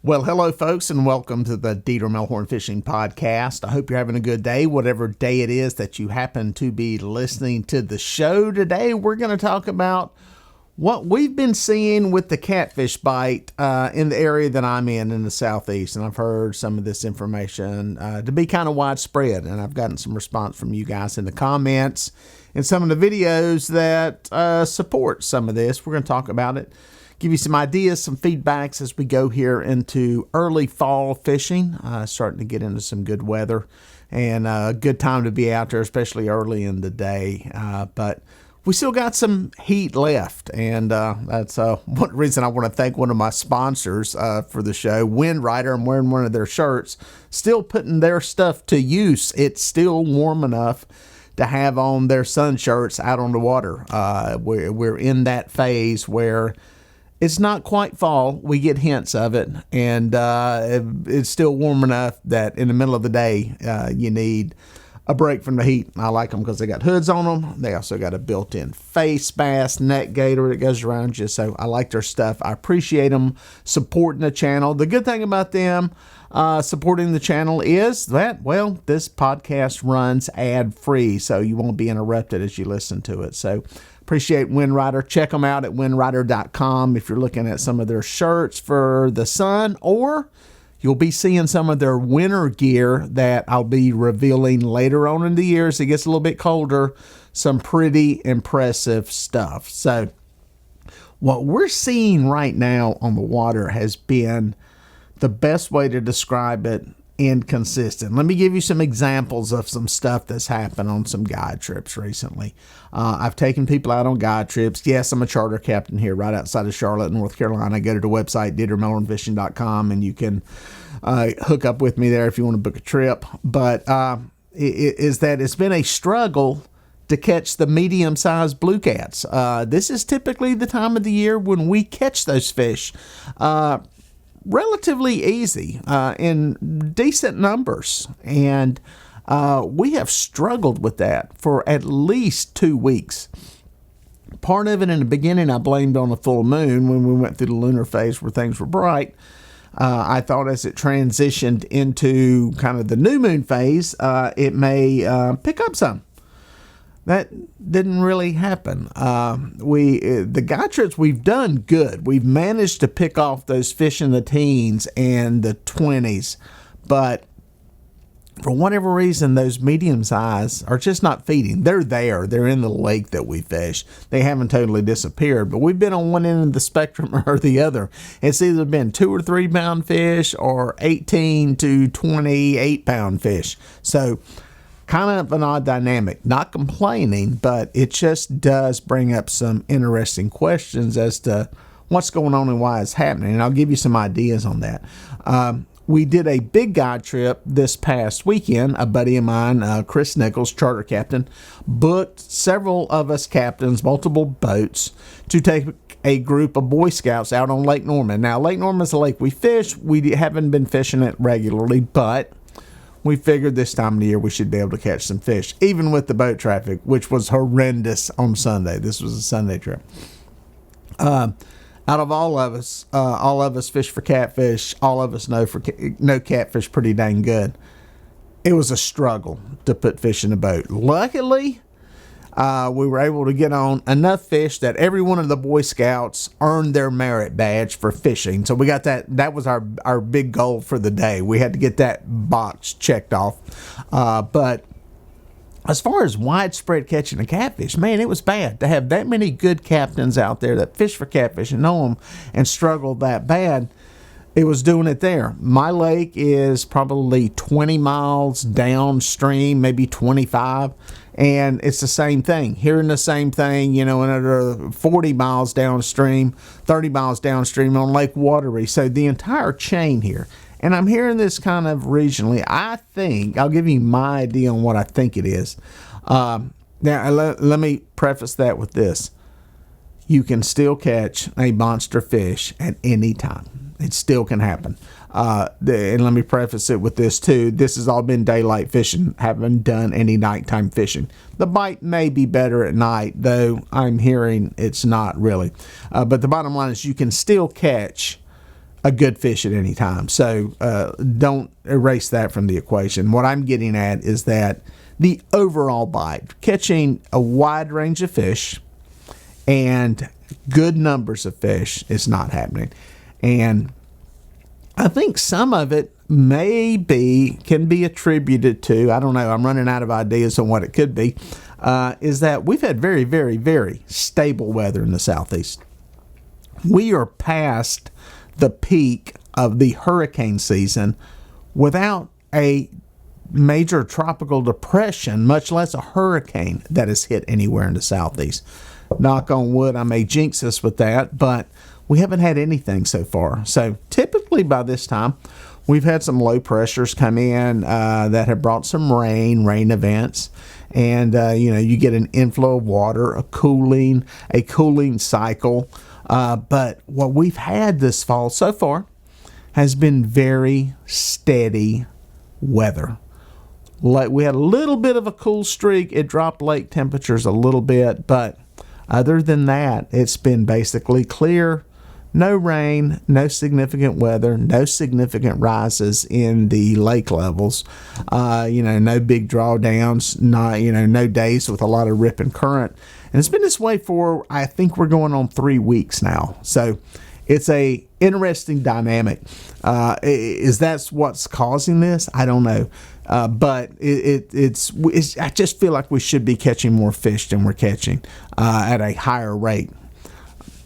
Well, hello, folks, and welcome to the Dieter Melhorn Fishing Podcast. I hope you're having a good day, whatever day it is that you happen to be listening to the show. Today, we're going to talk about what we've been seeing with the catfish bite in the area that I'm in the southeast. And I've heard some of this information to be kind of widespread, and I've gotten some response from you guys in the comments and some of the videos that support some of this. We're going to talk about it. Give you some ideas, some feedbacks as we go here into early fall fishing. Starting to get into some good weather and a good time to be out there, especially early in the day. But we still got some heat left, and that's one reason I want to thank one of my sponsors for the show, Wind Rider. I'm wearing one of their shirts, still putting their stuff to use. It's still warm enough to have on their sun shirts out on the water. We're in that phase where it's not quite fall. We get hints of it, and it's still warm enough that in the middle of the day, you need a break from the heat. I like them because they got hoods on them. They also got a built-in face mask, neck gaiter that goes around you. So I like their stuff. I appreciate them supporting the channel. The good thing about them supporting the channel is that, well, this podcast runs ad-free, so you won't be interrupted as you listen to it. So appreciate Wind Rider. Check them out at windrider.com if you're looking at some of their shirts for the sun, or you'll be seeing some of their winter gear that I'll be revealing later on in the year as it gets a little bit colder. Some pretty impressive stuff. So what we're seeing right now on the water has been, the best way to describe it, inconsistent. Let me give you some examples of some stuff that's happened on some guide trips recently. I've taken people out on guide trips. Yes, I'm a charter captain here right outside of Charlotte, North Carolina. Go to the website, DieterMelhornFishing.com, and you can hook up with me there if you want to book a trip. But it's been a struggle to catch the medium-sized blue cats. This is typically the time of the year when we catch those fish. Relatively easy in decent numbers, and we have struggled with that for at least 2 weeks. Part of it in the beginning I blamed on the full moon when we went through the lunar phase where things were bright. I thought as it transitioned into kind of the new moon phase, it may pick up some. That didn't really happen. The guide trips we've done good. We've managed to pick off those fish in the teens and the 20s, but for whatever reason, those medium size are just not feeding. They're there. They're in the lake that we fish. They haven't totally disappeared, but we've been on one end of the spectrum or the other. It's either been 2 or 3 pound fish or 18 to 28 pound fish. So kind of an odd dynamic. Not complaining, but it just does bring up some interesting questions as to what's going on and why it's happening. And I'll give you some ideas on that. We did a big guide trip this past weekend. A buddy of mine, Chris Nichols, charter captain, booked several of us captains, multiple boats, to take a group of Boy Scouts out on Lake Norman. Now, Lake Norman's a lake we fish. We haven't been fishing it regularly, but we figured this time of the year we should be able to catch some fish, even with the boat traffic, which was horrendous on Sunday. This was a Sunday trip. Out of all of us fish for catfish. All of us know catfish pretty dang good. It was a struggle to put fish in a boat. Luckily, we were able to get on enough fish that every one of the Boy Scouts earned their merit badge for fishing. So we got that. That was our big goal for the day. We had to get that box checked off. But as far as widespread catching of catfish, man, it was bad to have that many good captains out there that fish for catfish and know them and struggle that bad. It was doing it there. My lake is probably 20 miles downstream, maybe 25. And it's the same thing. Hearing the same thing, another 40 miles downstream, 30 miles downstream on Lake Watery. So the entire chain here. And I'm hearing this kind of regionally. I think, I'll give you my idea on what I think it is. Now, let me preface that with this. You can still catch a monster fish at any time. It still can happen. And let me preface it with this too. This has all been daylight fishing. Haven't done any nighttime fishing. The bite may be better at night, though I'm hearing it's not really. But the bottom line is you can still catch a good fish at any time. So don't erase that from the equation. What I'm getting at is that the overall bite, catching a wide range of fish and good numbers of fish, is not happening. And I think some of it can be attributed to, I don't know, I'm running out of ideas on what it could be, is that we've had very, very, very stable weather in the Southeast. We are past the peak of the hurricane season without a major tropical depression, much less a hurricane that has hit anywhere in the Southeast. Knock on wood, I may jinx us with that, but we haven't had anything so far. So typically by this time, we've had some low pressures come in that have brought some rain events. And, you get an inflow of water, a cooling cycle. But what we've had this fall so far has been very steady weather. Like, we had a little bit of a cool streak. It dropped lake temperatures a little bit, but other than that, it's been basically clear. No rain, no significant weather, no significant rises in the lake levels. No big drawdowns, no days with a lot of rip and current. And it's been this way for, I think we're going on 3 weeks now. So it's a interesting dynamic. Is that what's causing this? I don't know. But it's I just feel like we should be catching more fish than we're catching at a higher rate.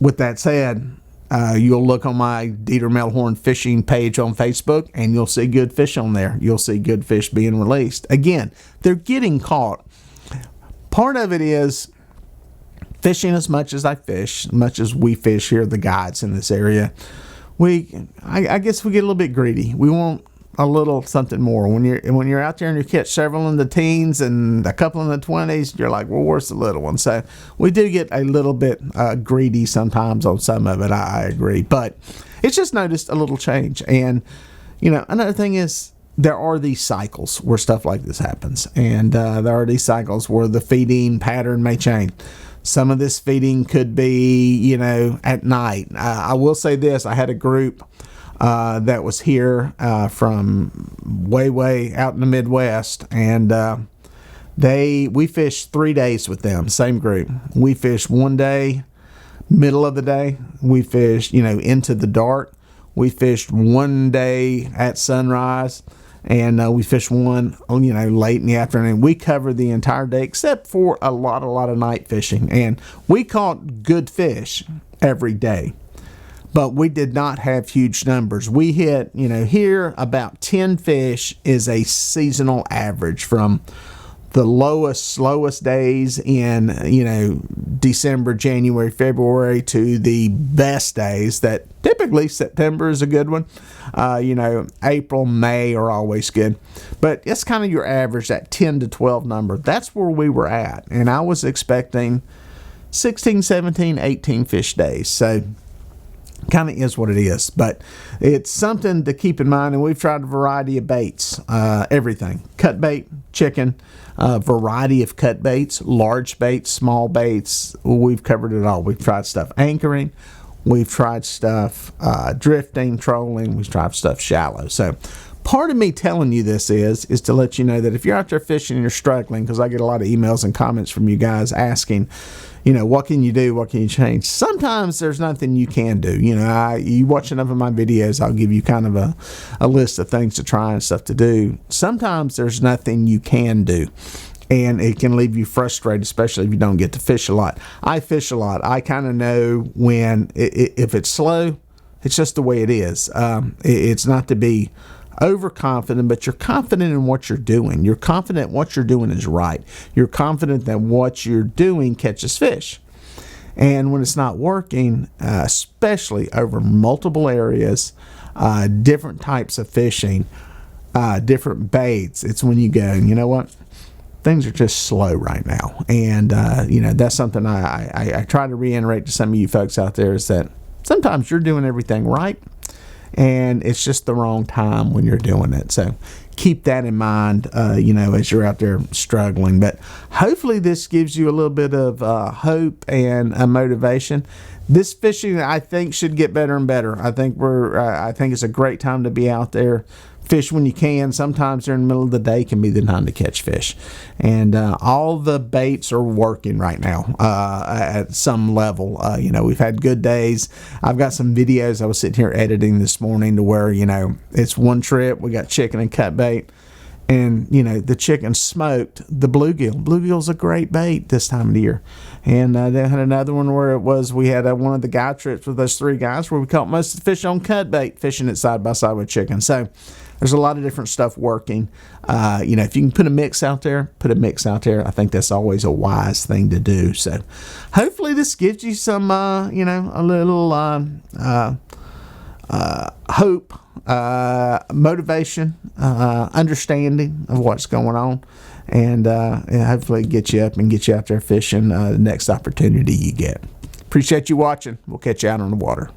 With that said, you'll look on my Dieter Melhorn fishing page on Facebook, and you'll see good fish on there. You'll see good fish being released. Again, they're getting caught. Part of it is fishing as much as I fish, as much as we fish here, the guides in this area. I guess we get a little bit greedy. We want a little something more. When you're out there and you catch several in the teens and a couple in the 20s, you're like, well, where's the little one? So we do get a little bit greedy sometimes on some of it. I agree, but it's just noticed a little change. And another thing is, there are these cycles where stuff like this happens, and there are these cycles where the feeding pattern may change. Some of this feeding could be, at night. I will say this: I had a group that was here from way out in the Midwest, and we fished 3 days with them. Same group. We fished one day, middle of the day. We fished, into the dark. We fished one day at sunrise, and we fished one, late in the afternoon. We covered the entire day except for a lot of night fishing, and we caught good fish every day. But we did not have huge numbers. We hit, here about 10 fish is a seasonal average from the slowest days in, December, January, February to the best days that typically September is a good one. April, May are always good. But it's kind of your average, that 10 to 12 number. That's where we were at. And I was expecting 16, 17, 18 fish days. So kind of is what it is, but it's something to keep in mind. And we've tried a variety of baits, everything: cut bait, chicken, variety of cut baits, large baits, small baits. We've covered it all. We've tried stuff anchoring, we've tried stuff drifting, trolling, we've tried stuff shallow. So part of me telling you this is to let you know that if you're out there fishing and you're struggling, because I get a lot of emails and comments from you guys asking, what can you do? What can you change? Sometimes there's nothing you can do. You watch enough of my videos, I'll give you kind of a list of things to try and stuff to do. Sometimes there's nothing you can do, and it can leave you frustrated, especially if you don't get to fish a lot. I fish a lot. I kind of know when, if it's slow, it's just the way it is. It's not to be overconfident, but you're confident in what you're doing. You're confident what you're doing is right. You're confident that what you're doing catches fish. And when it's not working, especially over multiple areas, different types of fishing, different baits, it's when you go, you know what? Things are just slow right now. And, that's something I try to reiterate to some of you folks out there, is that sometimes you're doing everything right, and it's just the wrong time when you're doing it. So keep that in mind, as you're out there struggling. But hopefully this gives you a little bit of hope and motivation. This fishing, I think, should get better and better. I think it's a great time to be out there. Fish when you can. Sometimes during the middle of the day can be the time to catch fish. And all the baits are working right now at some level. We've had good days. I've got some videos I was sitting here editing this morning to where, it's one trip. We got chicken and cut bait. And, the chicken smoked the bluegill. Bluegill's a great bait this time of the year. And then had another one where we had one of the guy trips with those 3 guys where we caught most of the fish on cut bait, fishing it side by side with chicken. So there's a lot of different stuff working. If you can put a mix out there, I think that's always a wise thing to do. So hopefully this gives you some, a little hope, motivation, understanding of what's going on, and hopefully get you up and get you out there fishing the next opportunity you get. Appreciate you watching. We'll catch you out on the water.